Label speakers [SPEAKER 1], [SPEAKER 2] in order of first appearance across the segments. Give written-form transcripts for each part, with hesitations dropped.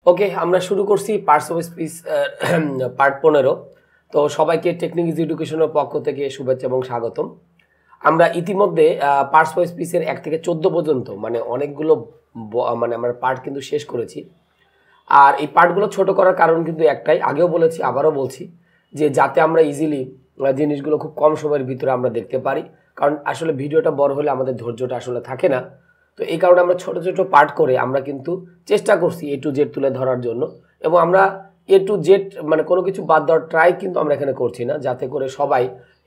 [SPEAKER 1] ওকে, আমরা শুরু করছি পার্টস অফ স্পিচ পার্ট 15। তো সবাইকে টেকনিক ইজ এডুকেশনের পক্ষ থেকে শুভেচ্ছা এবং স্বাগতম। আমরা ইতিমধ্যে পার্টস অফ স্পিচের 1 থেকে 14 পর্যন্ত মানে অনেকগুলো মানে আমরা পার্ট কিন্তু শেষ করেছি। আর এই পার্টগুলো ছোট করার কারণ কিন্তু একটাই, আগেও বলেছি আবারও বলছি, যে যাতে আমরা ইজিলি জিনিসগুলো খুব কম সময়ের ভিতরে আমরা দেখতে পারি। কারণ আসলে ভিডিওটা বড় হলে আমাদের ধৈর্যটা আসলে থাকে না। তো এই কারণে আমরা ছোট ছোট পার্ট করে আমরা কিন্তু চেষ্টা করছি A to Z তুলে ধরার জন্য। এবং আমরা A to Z মানে কোনো কিছু বাদ দেওয়ার ট্রাই কিন্তু আমরা এখানে করছি না, যাতে করে সবাই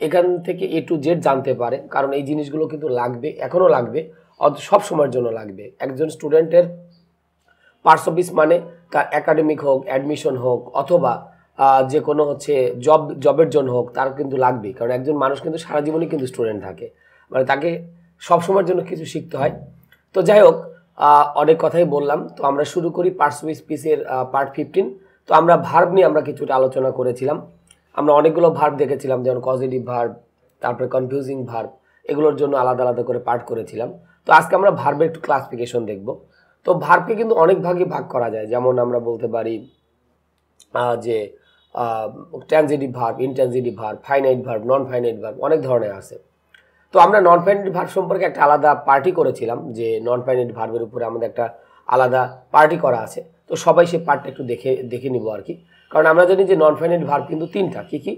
[SPEAKER 1] এখান থেকে A to Z জানতে পারে। কারণ এই জিনিসগুলো কিন্তু লাগবে, এখনও লাগবে, সব সময়ের জন্য লাগবে। একজন স্টুডেন্টের পার্টস অফ স্পিচ মানে তার একাডেমিক হোক, অ্যাডমিশন হোক, অথবা যে কোনো জবের জন্য হোক, তার কিন্তু লাগবেই। কারণ একজন মানুষ কিন্তু সারা জীবনই কিন্তু স্টুডেন্ট থাকে, মানে তাকে সবসময়ের জন্য কিছু শিখতে হয়। তো যাই হোক, অনেক কথাই বললাম। তো আমরা শুরু করি পার্টস অফ স্পিচের পার্ট 15। তো আমরা ভার্ব নিয়ে আমরা কিছুটা আলোচনা করেছিলাম। আমরা অনেকগুলো ভার্ব দেখেছিলাম, যেমন পজিটিভ ভার্ব, তারপরে কনফিউজিং ভার্ব, এগুলোর জন্য আলাদা আলাদা করে পার্ট করেছিলাম। তো আজকে আমরা ভার্বের একটু ক্লাসিফিকেশন দেখব। তো ভার্বকে কিন্তু অনেক ভাগে ভাগ করা যায়, যেমন আমরা বলতে পারি যে transitive verb, intransitive verb, finite verb, non finite verb, অনেক ধরনের আছে। তো আমরা নন ফাইনাইট ভার্ব সম্পর্কে একটা আলাদা পার্টি করেছিলাম, যে নন ফাইনাইট ভার্বের উপরে আমাদের একটা আলাদা পার্টি করা আছে। তো সবাই সেই পার্টটা একটু দেখে নিব আর কি। কারণ আমরা জানি যে নন ফাইনাইট ভার্ব কিন্তু তিনটা, কি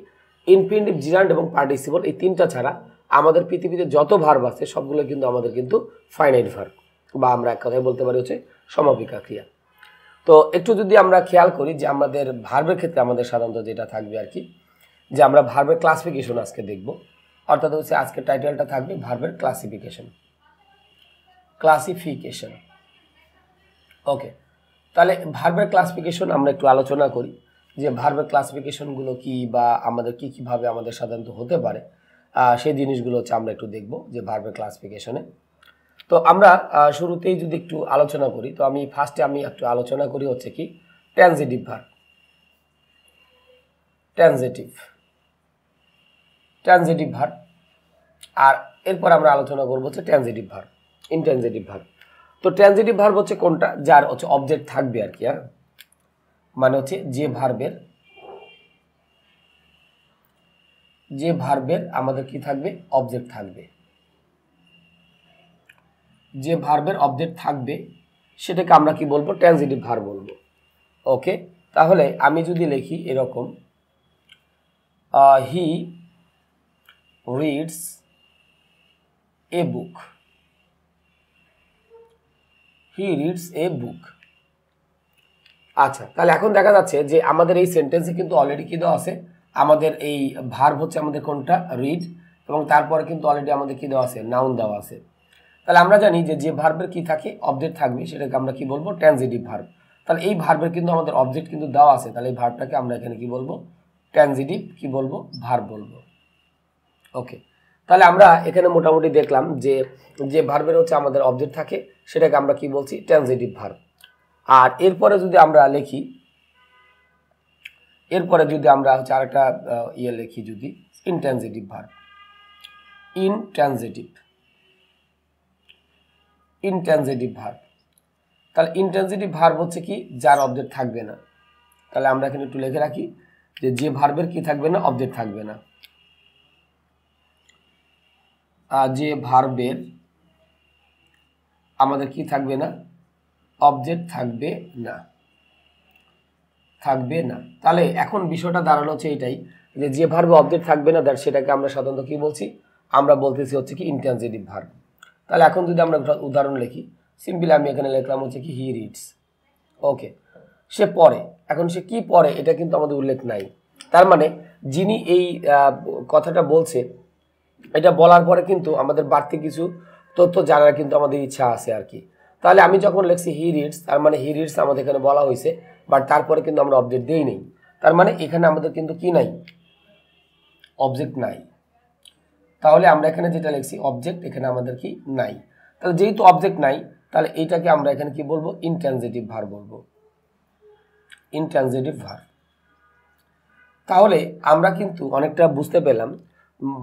[SPEAKER 1] ইনফিনিটিভ, জিরান্ড এবং পার্টিসিপল। এই তিনটা ছাড়া আমাদের পৃথিবীতে যত ভার্ব আছে সবগুলো কিন্তু আমাদের কিন্তু ফাইনাইট ভার্ব, বা আমরা এক কথায় বলতে পারি হচ্ছে সমাপিকা ক্রিয়া। তো একটু যদি আমরা খেয়াল করি যে আমাদের ভার্বের ক্ষেত্রে আমাদের সাধারণত যেটা থাকবে আর কি, যে আমরা ভার্বের ক্লাসিফিকেশন আজকে দেখব। অর্থাৎ হচ্ছে আজকের টাইটেলটা থাকবে ভার্বের ক্লাসিফিকেশন। ওকে, তাহলে ভার্বের ক্লাসিফিকেশন আমরা একটু আলোচনা করি, যে ভার্বের ক্লাসিফিকেশনগুলো কি, বা আমাদের কীভাবে আমাদের সাধারণত হতে পারে, সেই জিনিসগুলো হচ্ছে আমরা একটু দেখব যে ভার্বের ক্লাসিফিকেশনে। তো আমরা শুরুতেই যদি একটু আলোচনা করি, তো আমি ফার্স্টে একটু আলোচনা করি হচ্ছে কি ট্রানজিটিভ ভার্ব। ট্রানজিটিভ ভার্ব, আর এরপর আমরা আলোচনা করবো হচ্ছে ট্রানজিটিভ ভার্ব, ইনট্রানজিটিভ ভার্ব। তো ট্রানজিটিভ ভার্ব হচ্ছে কোনটা, যার হচ্ছে অবজেক্ট থাকবে আর কি। মানে হচ্ছে যে ভার্বের আমাদের কি থাকবে, অবজেক্ট থাকবে। যে ভার্বের অবজেক্ট থাকবে সেটাকে আমরা কি বলবো, ট্রানজিটিভ ভার্ব বলবো। ওকে, তাহলে আমি যদি লিখি এরকম, হি রিডস এ বুক, আচ্ছা, তাহলে এখন দেখা যাচ্ছে যে আমাদের এই সেন্টেন্সে কিন্তু অলরেডি কি দেওয়া আছে, আমাদের এই ভার্ব হচ্ছে আমাদের কোনটা, রিড, এবং তারপরে কিন্তু অলরেডি আমাদের কি দেওয়া আছে, নাউন দেওয়া আছে। তাহলে আমরা জানি যে ভার্বের কি থাকে, অবজেক্ট থাকবে, সেটাকে আমরা কি বলবো, ট্রানজিটিভ ভার্ব। তাহলে এই ভার্বের কিন্তু আমাদের অবজেক্ট কিন্তু দেওয়া আছে, তাহলে এই ভার্বটাকে আমরা এখানে কি বলবো, ট্রানজিটিভ কি বলবো, ভার্ব বলবো। ওকে, তাহলে আমরা এখানে মোটামুটি দেখলাম যে ভার্বের হচ্ছে আমাদের অবজেক্ট থাকে, সেটাকে আমরা কি বলছি, ট্রানজিটিভ ভার্ব। আর এরপরে যদি আমরা লিখি, হচ্ছে আরেকটা লিখি, যদি ইনট্রানজিটিভ ভার্ব, ইনট্রানজিটিভ ভার্ব। তাহলে ইনট্রানজিটিভ ভার্ব হচ্ছে কি, যার অবজেক্ট থাকবে না। তাহলে আমরা এখানে একটু লিখে রাখি যে ভার্বের কি থাকবে না, অবজেক্ট থাকবে না। যে ভার্বের আমাদের কি থাকবে না, অবজেক্ট থাকবে না। তাহলে এখন বিষয়টা দাঁড়ানো হচ্ছে এইটাই, যে ভার্বে অবজেক্ট থাকবে না, সেটাকে আমরা সাধারণত কি বলছি, আমরা বলতেছি হচ্ছে কি ইনট্রানজিটিভ ভার্ব। তাহলে এখন যদি আমরা উদাহরণ লিখি, সিম্পলি আমি এখানে লিখলাম হচ্ছে কি হি রিডস। ওকে, সে পড়ে। এখন সে কি পড়ে এটা কিন্তু আমাদের উল্লেখ নাই। তার মানে যিনি এই কথাটা বলছে, এটা বলার পরে কিন্তু আমাদের বাড়তি কিছু তথ্য জানার কিন্তু আমাদের ইচ্ছা আছে আর কি। তাহলে আমি যখন লিখছি হি রিডস, তার মানে হি রিডস আমাদের এখানে বলা হয়েছে, বাট তারপরে কিন্তু আমরা অবজেক্ট দেই নেই। তার মানে এখানে আমাদের কিন্তু কি নাই, অবজেক্ট নাই। তাহলে আমরা এখানে যেটা লিখছি অবজেক্ট, এখানে আমাদের কি নাই। তাহলে যেহেতু অবজেক্ট নাই, তাহলে এইটাকে আমরা এখানে কি বলবো, ইনট্রানজিটিভ ভার্ব বলবো, ইনট্রানজিটিভ ভার্ব। তাহলে আমরা কিন্তু অনেকটা বুঝতে পেলাম।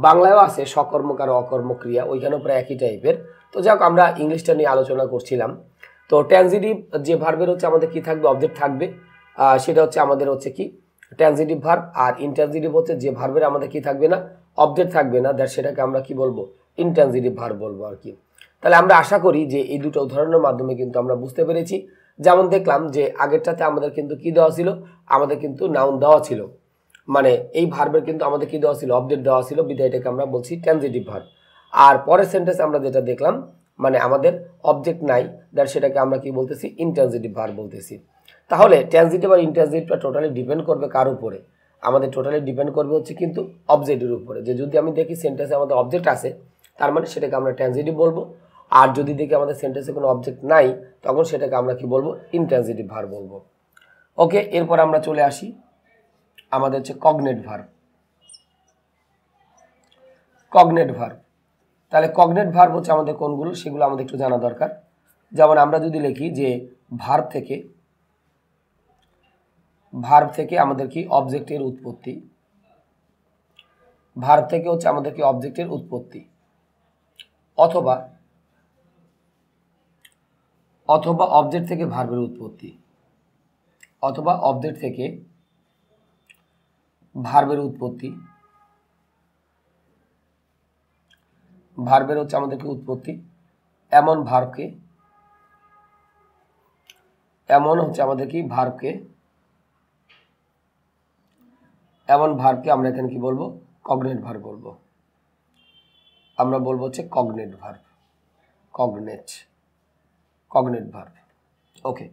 [SPEAKER 1] বাংলায়ও আছে সকর্মক আর অকর্মক ক্রিয়া, ওইখানেও প্রায় একই টাইপের। তো যাক, আমরা ইংলিশটা নিয়ে আলোচনা করছিলাম। তো ট্রানজিটিভ যে ভার্বের হচ্ছে আমাদের কি থাকবে, অবজেক্ট থাকবে, সেটা হচ্ছে আমাদের হচ্ছে কি ট্রানজিটিভ ভার্ব। আর ইনট্রানজিটিভ হচ্ছে যে ভার্বের আমাদের কি থাকবে না, অবজেক্ট থাকবে না, দ্যাট সেটাকে আমরা কি বলবো, ইনট্রানজিটিভ ভার্ব বলবো আর কি। তাহলে আমরা আশা করি যে এই দুটো উদাহরণের মাধ্যমে কিন্তু আমরা বুঝতে পেরেছি। যেমন দেখলাম যে আগেরটাতে আমাদের কিন্তু কি দেওয়া ছিল, আমাদের কিন্তু নাউন দেওয়া ছিল, মানে এই ভার্বের কিন্তু আমাদের কি দেওয়া ছিল, অবজেক্ট দেওয়া ছিল, বিধায় এটাকে আমরা বলছি ট্রানজিটিভ ভার্ব। আর পরের সেন্টেন্সে আমরা যেটা দেখলাম মানে আমাদের অবজেক্ট নাই, দ্যাট সেটাকে আমরা কি বলতেছি, ইনট্রানজিটিভ ভার্ব বলতেছি। তাহলে ট্রানজিটিভ আর ইনট্রানজিটিভটা টোটালি ডিপেন্ড করবে কার উপরে, আমাদের টোটালি ডিপেন্ড করবে হচ্ছে কিন্তু অবজেক্টের উপরে। যে যদি আমি দেখি সেন্টেন্সে আমাদের অবজেক্ট আছে, তার মানে সেটাকে আমরা ট্রানজিটিভ বলবো। আর যদি দেখি আমাদের সেন্টেন্সে কোনো অবজেক্ট নাই, তখন সেটাকে আমরা কি বলবো, ইনট্রানজিটিভ ভার্ব বলবো। ওকে, এরপর আমরা চলে আসি আমাদের হচ্ছে কগনেট ভার্ব। কগনেট ভার্ব, তাহলে কগনেট ভার্ব হচ্ছে আমাদের কোনগুলো, সেগুলো আমাদের একটু জানা দরকার। যেমন আমরা যদি লিখি যে ভার্ব থেকে আমাদের কি অবজেক্টের উৎপত্তি, ভার্ব থেকে হচ্ছে আমাদের কি অবজেক্টের উৎপত্তি, অথবা অবজেক্ট থেকে ভার্বের উৎপত্তি, অথবা অবজেক্ট থেকে ভার্বের উৎপত্তি, ভার্বের হচ্ছে আমাদের কি উৎপত্তি, এমন হচ্ছে আমাদের কি ভার্বকে, এমন ভার্বকে আমরা এখানে কি বলবো, কগনেট ভার্ব বলবো। আমরা বলবো হচ্ছে কগনেট ভার্ব, কগনেট ভার্ব। ওকে,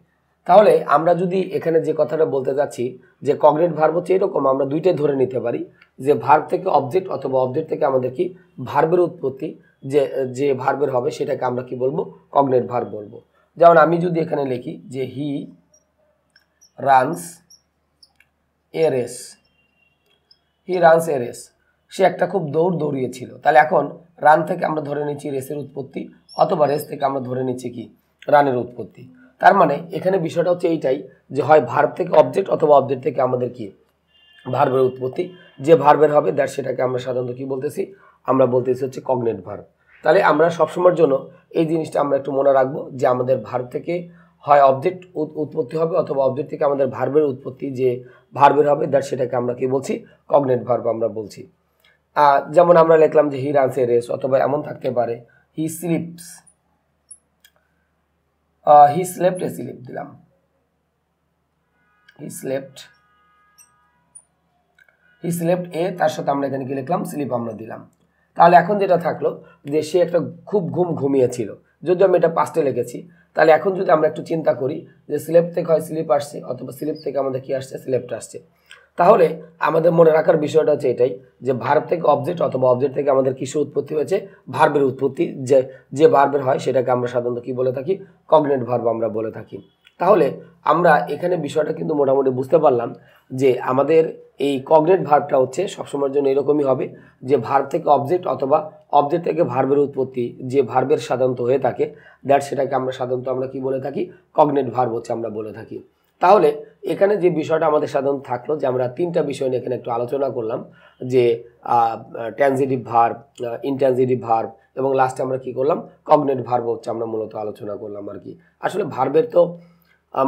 [SPEAKER 1] তাহলে আমরা যদি এখানে যে কথাটা বলতে যাচ্ছি যে কগনেট ভার্ব হচ্ছে এরকম, আমরা দুইটাই ধরে নিতে পারি যে ভার্ব থেকে অবজেক্ট অথবা অবজেক্ট থেকে আমাদের কি ভার্বের উৎপত্তি, যে ভার্বের হবে সেটাকে আমরা কি বলবো, কগনেট ভার্ব বলবো। যেমন আমি যদি এখানে লিখি যে হি রানস এ রেস, সে একটা খুব দৌড়িয়েছিল, তাহলে এখন রান থেকে আমরা ধরে নিচ্ছি রেসের উৎপত্তি, অথবা রেস থেকে আমরা ধরে নিচ্ছি কি রানের উৎপত্তি। তার মানে এখানে বিষয়টা হচ্ছে এইটাই যে হয় ভার্ব থেকে অবজেক্ট অথবা অবজেক্ট থেকে আমাদের কি ভার্বের উৎপত্তি, যে ভার্বের হবে দ্যাট সেটাকে আমরা সাধারণত কি বলতেছি, আমরা বলতেছি হচ্ছে কগনেট ভার্ব। তাহলে আমরা সবসময়ের জন্য এই জিনিসটা আমরা একটু মনে রাখবো যে আমাদের ভার্ব থেকে হয় অবজেক্ট উৎপত্তি হবে, অথবা অবজেক্ট থেকে আমাদের ভার্বের উৎপত্তি, যে ভার্বের হবে দ্যাট সেটাকে আমরা কি বলছি, কগনেট ভার্ব আমরা বলছি। যেমন আমরা লিখলাম যে হি রানস এ রেস, অথবা এমন থাকতে পারে হি স্লেপ্ট এ স্লিপ দিলাম, হি স্লেপ্ট এ, তার সাথে আমরা এখানে কি লিখলাম, স্লিপ আমরা দিলাম। তাহলে এখন যেটা থাকলো যে সে একটা খুব ঘুমিয়েছিল, যদি আমি এটা পাস্টে লিখেছি, তাহলে এখন যদি আমরা একটু চিন্তা করি যে স্লেপ থেকে হয় স্লিপ আসছে, অথবা স্লিপ থেকে আমাদের কি আসছে, স্লেপ্ট আসছে। তাহলে আমাদের মনে রাখার বিষয়টা হচ্ছে এটাই যে ভার্ব থেকে অবজেক্ট অথবা অবজেক্ট থেকে আমাদের কিসের উৎপত্তি হয়েছে, ভার্বের উৎপত্তি, যে ভার্বের হয় সেটাকে আমরা সাধারণত কি বলে থাকি, কগনেট ভার্ব আমরা বলে থাকি। তাহলে আমরা এখানে বিষয়টা কিন্তু মোটামুটি বুঝতে পারলাম যে আমাদের এই কগনেট ভার্বটা হচ্ছে সবসময়ের জন্য এরকমই হবে যে ভার্ব থেকে অবজেক্ট অথবা অবজেক্ট থেকে ভার্বের উৎপত্তি, যে ভার্বের সাধারণত হয়ে থাকে দ্যাট সেটাকে আমরা সাধারণত আমরা কি বলে থাকি, কগনেট ভার্ব হচ্ছে আমরা বলে থাকি। তাহলে এখানে যে বিষয়টা আমাদের সাধারণত থাকলো যে আমরা তিনটা বিষয় নিয়ে এখানে একটু আলোচনা করলাম, যে ট্রানজিটিভ ভার্ব, ইনট্রানজিটিভ ভার্ব, এবং লাস্টে আমরা কি করলাম, কগনেট ভার্ব হচ্ছে আমরা মূলত আলোচনা করলাম আর কি। আসলে ভার্বের তো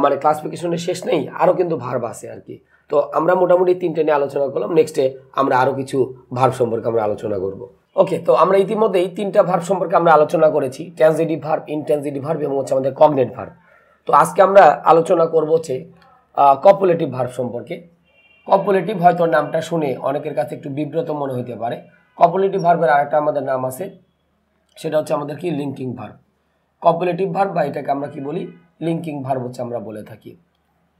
[SPEAKER 1] মানে ক্লাসিফিকেশনের শেষ নেই, আরও কিন্তু ভার্ব আছে আর কি। তো আমরা মোটামুটি তিনটে নিয়ে আলোচনা করলাম, নেক্সটে আমরা আরও কিছু ভার্ব সম্পর্কে আমরা আলোচনা করব। ওকে, তো আমরা ইতিমধ্যেই তিনটা ভার্ব সম্পর্কে আমরা আলোচনা করেছি, ট্রানজিটিভ ভার্ব, ইনট্রানজিটিভ ভার্ব এবং হচ্ছে আমাদের কগনেট ভার্ব। তো আজকে আমরা আলোচনা করব হচ্ছে কপুলেটিভ ভার্ব সম্পর্কে। কপুলেটিভ হয়তো নামটা শুনে অনেকের কাছে একটু বিব্রত মনে হতে পারে। কপুলেটিভ ভার্বের আরেকটা আমাদের নাম আছে, সেটা হচ্ছে আমাদের কি লিঙ্কিং ভার্ব। কপুলেটিভ ভার্ব বা এটাকে আমরা কি বলি, লিঙ্কিং ভার্ব হচ্ছে আমরা বলে থাকি।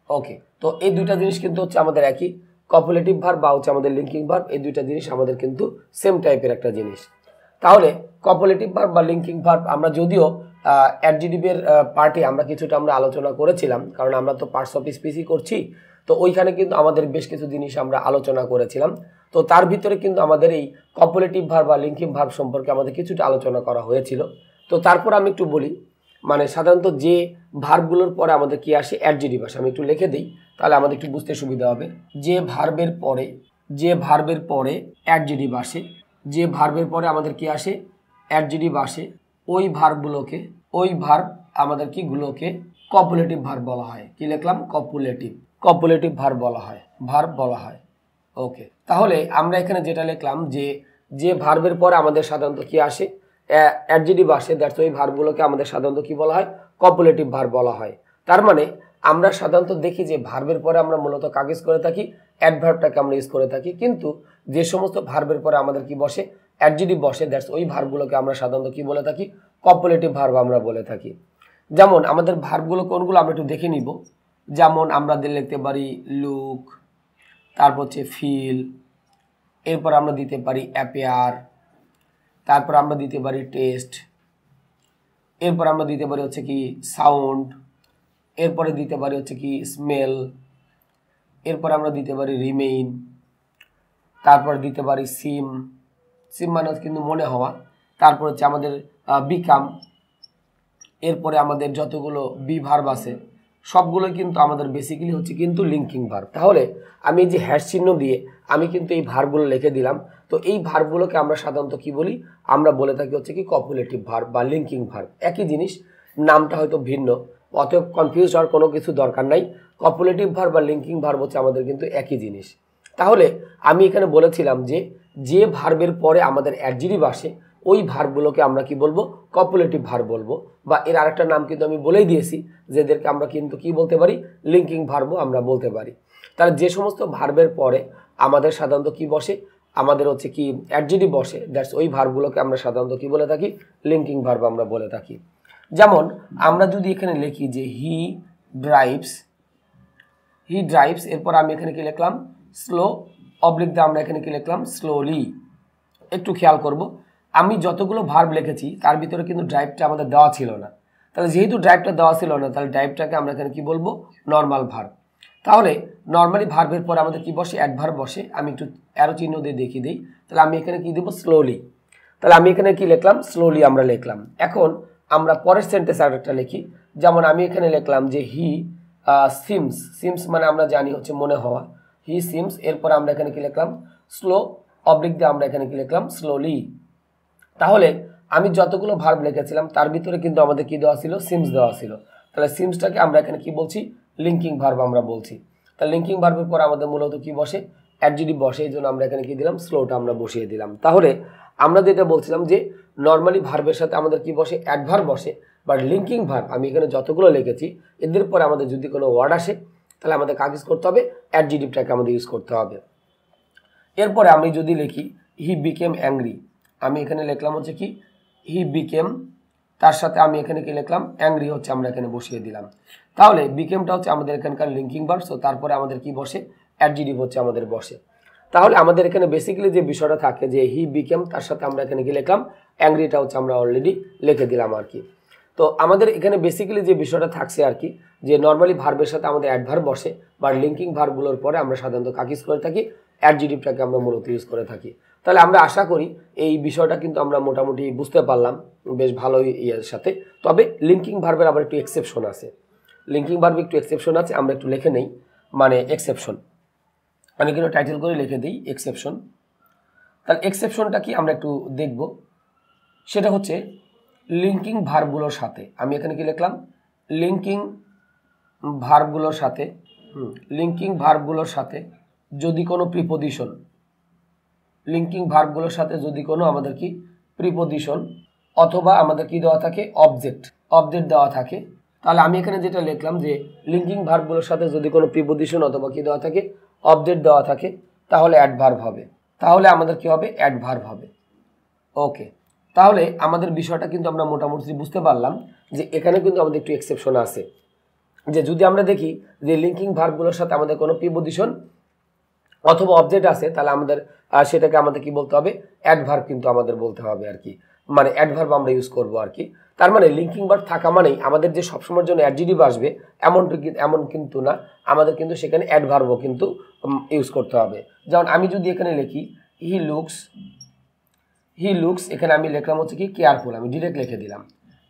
[SPEAKER 1] ওকে, তো এই দুইটা জিনিস কিন্তু হচ্ছে আমাদের একই, কপুলেটিভ ভার্ব বা হচ্ছে আমাদের লিঙ্কিং ভার্ব, এই দুইটা জিনিস আমাদের কিন্তু সেম টাইপের একটা জিনিস। তাহলে কপুলেটিভ ভার্ব বা লিঙ্কিং ভার্ব আমরা যদিও অ্যাডজেক্টিভের পার্টে আমরা কিছুটা আমরা আলোচনা করেছিলাম, কারণ আমরা তো পার্টস অফ স্পিচই করছি, তো ওইখানে কিন্তু আমাদের বেশ কিছু জিনিস আমরা আলোচনা করেছিলাম। তো তার ভিতরে কিন্তু আমাদের এই কপুলেটিভ ভার্ব বা লিঙ্কিং ভার্ব সম্পর্কে আমাদের কিছুটা আলোচনা করা হয়েছিল। তো তারপর আমি একটু বলি, মানে সাধারণত যে ভার্বগুলোর পরে আমাদের কি আসে, অ্যাডজেক্টিভ আসে। আমি একটু লিখে দিই, তাহলে আমাদের একটু বুঝতে সুবিধা হবে। যে ভার্বের পরে অ্যাডজেক্টিভ আসে, যে ভার্বের পরে আমাদের কি আসে, অ্যাডজেক্টিভ আসে, ওই ভার্ব আমাদের কি গুলোকে কপুলেটিভ ভার্ব বলা হয়। কি লিখলাম? কপুলেটিভ ভার্ব বলা হয়। ওকে, তাহলে আমরা এখানে যেটা লিখলাম যে ভার্বের পরে আমাদের সাধারণত কি আসে? অ্যাডজেক্টিভ আসে, দ্যাটস ওই ভার্বগুলোকে আমাদের সাধারণত কি বলা হয়? কপুলেটিভ ভার্ব বলা হয়। তার মানে আমরা সাধারণত দেখি যে ভার্বের পরে আমরা মূলত কাকে ইউজ করে থাকি? অ্যাডভার্বটাকে আমরা ইউজ করে থাকি। কিন্তু যে সমস্ত ভার্বের পরে আমাদের কি বসে? অ্যাডজেক্টিভ বসে, দ্যাটস ওই ভার্বগুলোকে আমরা সাধারণত কি বলে থাকি? কপুলেটিভ ভার্ব আমরা বলে থাকি। যেমন আমাদের ভার্বগুলো কোনগুলো আমরা একটু দেখে নিব। যেমন আমরা লিখতে পারি লুক, তারপর হচ্ছে ফিল, এরপর আমরা দিতে পারি অ্যাপিয়ার, তারপর আমরা দিতে পারি টেস্ট, এরপর আমরা দিতে পারি হচ্ছে কি সাউন্ড, এরপরে দিতে পারি হচ্ছে কি স্মেল, এরপর আমরা দিতে পারি রিমেইন, তারপর দিতে পারি সিম মানে কিন্তু মনে হওয়া, তারপর হচ্ছে আমাদের বিকাম, এরপরে আমাদের যতগুলো বি ভার্ব আছে সবগুলো কিন্তু আমাদের বেসিক্যালি হচ্ছে কিন্তু লিঙ্কিং ভার্ব। তাহলে আমি যে হ্যাশ চিহ্ন দিয়ে আমি কিন্তু এই ভার্বগুলো লিখে দিলাম। তো এই ভার্বগুলোকে আমরা সাধারণত কি বলি? আমরা বলে থাকি হচ্ছে কি কপুলেটিভ ভার্ব বা লিঙ্কিং ভার্ব। একই জিনিস, নামটা হয়তো ভিন্ন, অতএব কনফিউজ হওয়ার কোনো কিছু দরকার নাই। কপুলেটিভ ভার্ব বা লিঙ্কিং ভার্ব হচ্ছে আমাদের কিন্তু একই জিনিস। তাহলে আমি এখানে বলেছিলাম যে ভার্বের পরে আমাদের অ্যাডজেক্টিভ আসে ওই ভার্বগুলোকে আমরা কি বলবো? কপুলেটিভ ভার্ব বলবো, বা এর আরেকটা নাম কিন্তু আমি বলেই দিয়েছি, যেদেরকে আমরা কিন্তু কি বলতে পারি? লিঙ্কিং ভার্বও আমরা বলতে পারি। তাহলে যে সমস্ত ভার্বের পরে আমাদের সাধারণত কি বসে? আমাদের হচ্ছে কি অ্যাডজেক্টিভ বসে, দ্যাটস ওই ভার্বগুলোকে আমরা সাধারণত কি বলে থাকি? লিঙ্কিং ভার্ব আমরা বলে থাকি। যেমন আমরা যদি এখানে লিখি যে হি ড্রাইভস, এরপর আমি এখানে কি লিখলাম? স্লো, অবলিক দিয়ে আমরা এখানে কি লিখলাম? স্লোলি। একটু খেয়াল করব, আমি যতগুলো ভার্ব লিখেছি তার ভিতরে কিন্তু ড্রাইভটা আমাদের দেওয়া ছিল না। তাহলে যেহেতু ড্রাইভটা দেওয়া ছিল না, তাহলে ড্রাইভটাকে আমরা এখানে কি বলবো? Normal verb. তাহলে নর্মালি ভার্বের পর আমাদের কি বসে? অ্যাডভার্ব বসে। আমি একটু অ্যারো চিহ্ন দিয়ে দেখিয়ে দিই। তাহলে আমি এখানে কি দেব? স্লোলি। তাহলে আমি এখানে কি লিখলাম? স্লোলি আমরা লিখলাম। এখন আমরা পরের সেন্টেন্স আরেকটা লিখি। যেমন আমি এখানে লিখলাম যে হি সিমস মানে আমরা জানি হচ্ছে মনে হওয়া, হি সিমস, এরপর আমরা এখানে কি লিখলাম? স্লো, অবলিক দিয়ে আমরা এখানে কি লিখলাম? স্লোলি। তাহলে আমি যতগুলো ভার্ব লিখেছিলাম তার ভিতরে কিন্তু আমাদের কি দেওয়া ছিল? সিমস দেওয়া ছিল। তাহলে সিমসটাকে আমরা এখানে কি বলছি? লিঙ্কিং ভার্ব আমরা বলছি। তাহলে লিঙ্কিং ভার্বের পর আমাদের মূলত কি বসে? অ্যাডজেক্টিভ বসে, এই জন্য আমরা এখানে কি দিলাম? স্লোটা আমরা বসিয়ে দিলাম। তাহলে আমরা যেটা বলছিলাম যে নর্মালি ভার্বের সাথে আমাদের কি বসে? অ্যাডভার্ব বসে, বাট লিঙ্কিং ভার্ব আমি এখানে যতগুলো লিখেছি এদের পরে আমাদের যদি কোনো ওয়ার্ড আসে তাহলে আমাদের কাকে ইউজ করতে হবে? অ্যাডজেক্টিভটাকে আমাদের ইউজ করতে হবে। এরপরে আমি যদি লিখি হি বিকেম অ্যাংরি, আমি এখানে লিখলাম হচ্ছে কি হি বিকেম, তার সাথে আমি এখানে কি লিখলাম? অ্যাংরি হচ্ছে আমরা এখানে বসিয়ে দিলাম। তাহলে বিকেমটা হচ্ছে আমাদের এখানকার লিঙ্কিং ভার্ব, সো তারপরে আমাদের কি বসে? অ্যাডজেক্টিভ হচ্ছে আমাদের বসে। তাহলে আমাদের এখানে বেসিক্যালি যে বিষয়টা থাকে যে হি বিকেম, তার সাথে আমরা এখানে কি লিখলাম? অ্যাংরিটা হচ্ছে আমরা অলরেডি লিখে দিলাম আর কি। তো আমাদের এখানে বেসিক্যালি যে বিষয়টা থাকছে আর কি, যে নর্মালি ভার্বের সাথে আমাদের অ্যাডভার্ব বসে, বা লিঙ্কিং ভার্বগুলোর পরে আমরা সাধারণত কাকে ইউজ করে থাকি? অ্যাডজেক্টিভটাকে আমরা মূলত ইউজ করে থাকি। তাহলে আমরা আশা করি এই বিষয়টা কিন্তু আমরা মোটামুটি বুঝতে পারলাম বেশ ভালোই ইয়ের সাথে। তবে লিঙ্কিং ভার্বের আবার একটু এক্সেপশন আছে, আমরা একটু লিখে নেই, মানে এক্সেপশন আমি কিন্তু টাইটেল করে লিখে দিই এক্সেপশন। তাহলে এক্সেপশনটা কি আমরা একটু দেখব, সেটা হচ্ছে লিঙ্কিং ভার্বগুলোর সাথে, আমি এখানে কি লিখলাম? লিঙ্কিং ভার্বগুলোর সাথে যদি কোনো প্রিপোজিশন, আমাদের কি প্রিপোজিশন অথবা আমাদের কি দেওয়া থাকে? অবজেক্ট দেওয়া থাকে, তাহলে আমি এখানে যেটা লিখলাম যে লিঙ্কিং ভার্বগুলোর সাথে যদি কোনো প্রিপোজিশন অথবা কি দেওয়া থাকে? অবজেক্ট দেওয়া থাকে, তাহলে অ্যাডভার্ব হবে। তাহলে আমাদের কি হবে? অ্যাডভার্ব হবে। ওকে, তাহলে আমাদের বিষয়টা কিন্তু আমরা মোটামুটি বুঝতে পারলাম যে এখানে কিন্তু আমাদের একটু এক্সেপশন আছে, যে যদি আমরা দেখি যে লিঙ্কিং ভার্বগুলোর সাথে আমাদের কোনো প্রিপোজিশন অথবা অবজেক্ট আছে, তাহলে আমাদের সেটাকে আমাদের কি বলতে হবে? অ্যাডভার্ব কিন্তু আমাদের বলতে হবে আর কি, মানে অ্যাডভার্ব আমরা ইউজ করবো আর কি। তার মানে লিঙ্কিং ভার্ব থাকা মানেই আমাদের যে সবসময়ের জন্য অ্যাডজেক্টিভ আসবে এমন কিন্তু না, আমাদের কিন্তু সেখানে অ্যাডভার্বও কিন্তু ইউজ করতে হবে। যেমন আমি যদি এখানে লিখি হি লুকস, এখানে আমি লিখলাম হচ্ছে কি কেয়ারফুল, আমি ডিরেক্ট লিখে দিলাম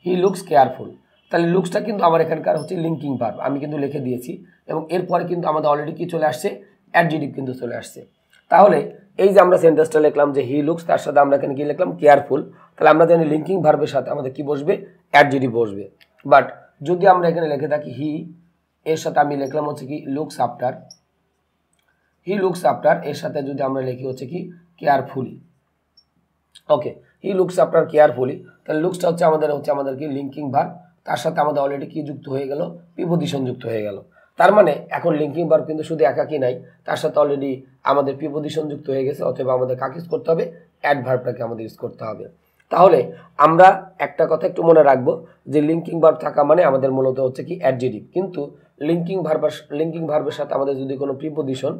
[SPEAKER 1] হি লুকস কেয়ারফুল। তাহলে লুকসটা কিন্তু আমার এখানকার হচ্ছে লিঙ্কিং ভার্ব, আমি কিন্তু লিখে দিয়েছি, এবং এরপরে কিন্তু আমাদের অলরেডি কি চলে আসছে? অ্যাডজেক্টিভ কিন্তু চলে আসছে। তাহলে এই যে আমরা সেন্টেন্সটা লিখলাম যে হি লুকস, তার সাথে আমরা এখানে কি লিখলাম? কেয়ারফুল। তাহলে আমরা জানি লিঙ্কিং ভার্বের সাথে আমাদের কি বসবে? অ্যাডজেক্টিভ বসবে। বাট যদি আমরা এখানে লিখে থাকি হি, এর সাথে আমি লিখলাম হচ্ছে কি looks after, he looks after, এর সাথে যদি আমরা লিখি হচ্ছে কি carefully. Okay, he looks after carefully, তাহলে লুকসটা হচ্ছে আমাদের কি লিঙ্কিং ভার্ব, তার সাথে আমাদের অলরেডি কি যুক্ত হয়ে গেল, প্রিপোজিশন যুক্ত হয়ে গেল। তার মানে এখন লিঙ্কিং ভার্ব কিন্তু শুধু একাকি নাই, তার সাথে অলরেডি আমাদের প্রিপোজিশন যুক্ত হয়ে গেছে, অথবা আমাদের কাকে ইউজ করতে হবে, অ্যাডভার্বটাকে আমাদের ইউজ করতে হবে। তাহলে আমরা একটা কথা একটু মনে রাখবো যে লিঙ্কিং ভার্ব থাকা মানে আমাদের মূলত হচ্ছে কি অ্যাডজেক্টিভ, কিন্তু লিঙ্কিং ভার্বের সাথে আমাদের যদি কোনো প্রিপোজিশন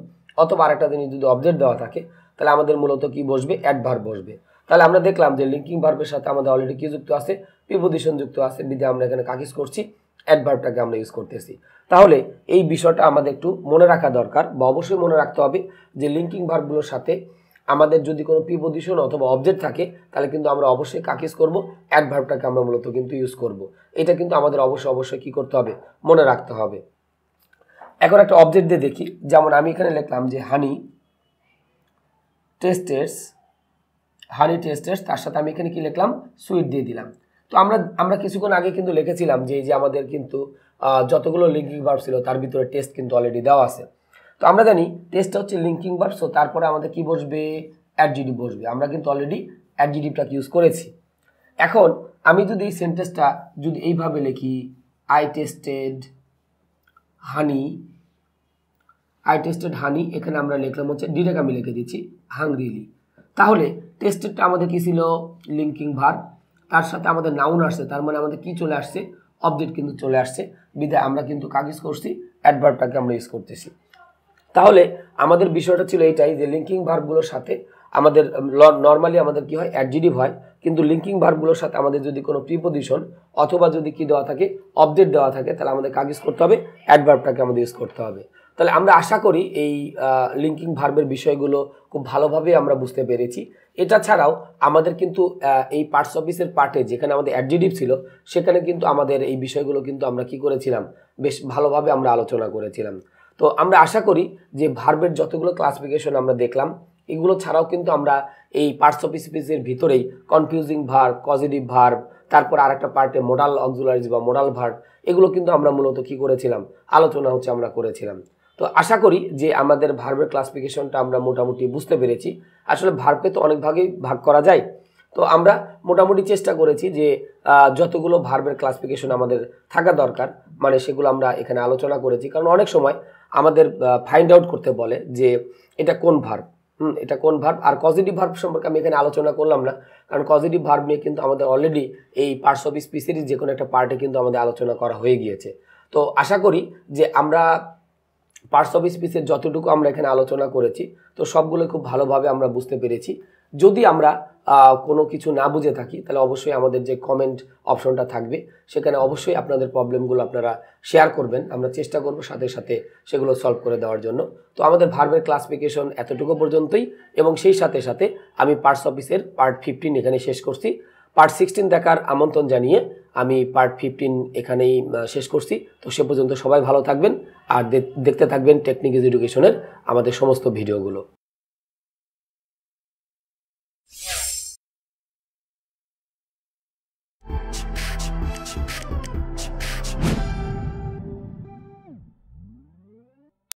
[SPEAKER 1] অথবা আরেকটা জিনিস যদি অবজেক্ট দেওয়া থাকে, তাহলে আমাদের মূলত কি বসবে, অ্যাডভার্ব বসবে। তাহলে আমরা দেখলাম যে লিঙ্কিং ভার্বের সাথে আমাদের অলরেডি কি যুক্ত আছে, প্রিপোজিশন যুক্ত আছে, বিধে আমরা এখানে কাকে ইউজ করছি, অ্যাডভার্বটাকে আমরা ইউজ করতেছি। তাহলে এই বিষয়টা আমাদের একটু মনে রাখা দরকার, বা অবশ্যই মনে রাখতে হবে যে লিঙ্কিং ভার্বগুলোর সাথে আমাদের যদি কোনো প্রিপোজিশন অথবা অবজেক্ট থাকে, তাহলে কিন্তু আমরা অবশ্যই কাকে ইউজ করব, অ্যাডভার্বটাকে আমরা মূলত কিন্তু ইউজ করব। এটা কিন্তু আমাদের অবশ্যই কি করতে হবে, মনে রাখতে হবে। এখন একটা অবজেক্ট দিয়ে দেখি, যেমন আমি এখানে লিখলাম যে হানি টেস্টেস, তার সাথে আমি এখানে কি লিখলাম, সুইট দিয়ে দিলাম। তো আমরা কিছুক্ষণ আগে কিন্তু লিখেছিলাম যে এই যে আমাদের কিন্তু যতগুলো লিঙ্কিং ভার্ব ছিল তার ভিতরে টেস্ট কিন্তু অলরেডি দেওয়া আছে। তো আমরা জানি টেস্টটা হচ্ছে লিঙ্কিং ভার্ব, সো তারপরে আমাদের কি বসবে, অ্যাডজেক্টিভ বসবে। আমরা কিন্তু অলরেডি অ্যাডজেক্টিভটাকে ইউজ করেছি। এখন আমি যদি এই সেন্টেন্সটা যদি এইভাবে লিখি, আই টেস্টেড হানি, এখানে আমরা লিখলাম হচ্ছে ডিরেক্ট আমি লিখে দিচ্ছি হাংরিলি। তাহলে টেস্টেডটা আমাদের কি ছিল, লিঙ্কিং ভার্ব, তার সাথে আমাদের নাউন আসছে, তার মানে আমাদের কি চলে আসছে, অবজেক্ট কিন্তু চলে আসছে, বিধায় আমরা কিন্তু কাকে ইউজ করছি, অ্যাডভার্বটাকে আমরা ইউজ করতেছি। তাহলে আমাদের বিষয়টা ছিল এইটাই যে লিঙ্কিং ভার্বগুলোর সাথে আমাদের নর্মালি আমাদের কি হয়, অ্যাডজেক্টিভ হয়, কিন্তু লিঙ্কিং ভার্বগুলোর সাথে আমাদের যদি কোনো প্রিপোজিশন অথবা যদি কি দেওয়া থাকে, অবজেক্ট দেওয়া থাকে, তাহলে আমাদের কাকে ইউজ করতে হবে, অ্যাডভার্বটাকে আমাদের ইউজ করতে হবে। তাহলে আমরা আশা করি এই লিঙ্কিং ভার্বের বিষয়গুলো খুব ভালোভাবে আমরা বুঝতে পেরেছি। এটা ছাড়াও আমাদের কিন্তু এই পার্টস অফিসের পার্টে যেখানে আমাদের অ্যাডজেক্টিভ ছিল, সেখানে কিন্তু আমাদের এই বিষয়গুলো কিন্তু আমরা কি করেছিলাম, বেশ ভালোভাবে আমরা আলোচনা করেছিলাম। তো আমরা আশা করি যে ভার্বের যতগুলো ক্লাসিফিকেশন আমরা দেখলাম, এগুলো ছাড়াও কিন্তু আমরা এই পার্টস অফ স্পিচের ভিতরেই কনফিউজিং ভার্ব, পজিটিভ ভার্ব, তারপর আরেকটা পার্টে মোডাল অক্সিলারিজ বা মোডাল ভার্ব, এগুলো কিন্তু আমরা মূলত কি করেছিলাম, আলোচনা আমরা করেছিলাম। তো আশা করি যে আমাদের ভার্বের ক্লাসিফিকেশনটা আমরা মোটামুটি বুঝতে পেরেছি। আসলে ভার্বকে তো অনেক ভাগেই ভাগ করা যায়, তো আমরা মোটামুটি চেষ্টা করেছি যে যতগুলো ভার্বের ক্লাসিফিকেশন আমাদের থাকা দরকার, মানে সেগুলো আমরা এখানে আলোচনা করেছি। কারণ অনেক সময় আমাদের ফাইন্ড আউট করতে বলে যে এটা কোন ভার্ব, এটা কোন ভার্ব। আর পজিটিভ ভার্ব সম্পর্কে আমি এখানে আলোচনা করলাম না, কারণ পজিটিভ ভার্ব নিয়ে কিন্তু আমাদের অলরেডি এই পার্টস অফ স্পিচের যে কোনো একটা পার্টে কিন্তু আমাদের আলোচনা করা হয়ে গিয়েছে। তো আশা করি যে আমরা পার্টস অফ স্পিচের যতটুকু আমরা এখানে আলোচনা করেছি, তো সবগুলো খুব ভালোভাবে আমরা বুঝতে পেরেছি। যদি আমরা কোনো কিছু না বুঝে থাকি, তাহলে অবশ্যই আমাদের যে কমেন্ট অপশনটা থাকবে, সেখানে অবশ্যই আপনাদের প্রবলেমগুলো আপনারা শেয়ার করবেন। আমরা চেষ্টা করব সাথে সাথে সেগুলো সলভ করে দেওয়ার জন্য। তো আমাদের ভার্বের ক্লাসিফিকেশন এতটুকু পর্যন্তই, এবং সেই সাথে সাথে আমি পার্টস অফিসের পার্ট 15 এখানে শেষ করছি। পার্ট 16 দেখার আমন্ত্রণ জানিয়ে আমি পার্ট 15 এখানেই শেষ করছি। তো সে পর্যন্ত সবাই ভালো থাকবেন আর দেখতে থাকবেন টেকনিক এডুকেশনের আমাদের সমস্ত ভিডিওগুলো।